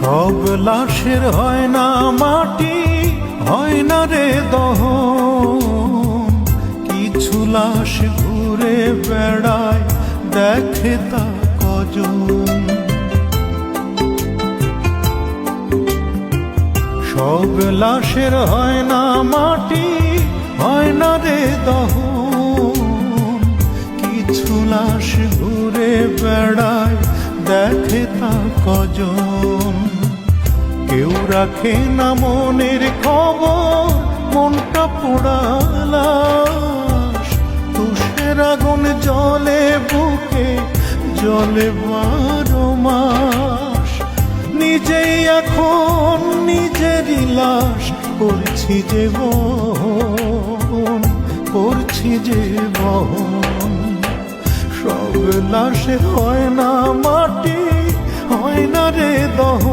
সব লাশের হয় না মাটি, হয় না রে দহন। কিছু লাশ ঘুরে বেড়ায়, দেখে তা কজন। সব লাশের হয় না মাটি, হয় না রে দহন। কিছু লাশ ঘুরে বেড়ায়, দেখে তা কজন। কেউ রাখে না মনের খবর, মনটা পোড়া লাশ। তুষের আগুন জ্বলে বুকে, জ্বলে 12 মাস। নিজেই এখন নিজেরই লাশ করছি যে বহন, করছি যে বহন। সব লাশের হয় না মাটি, হয় না রে দহন।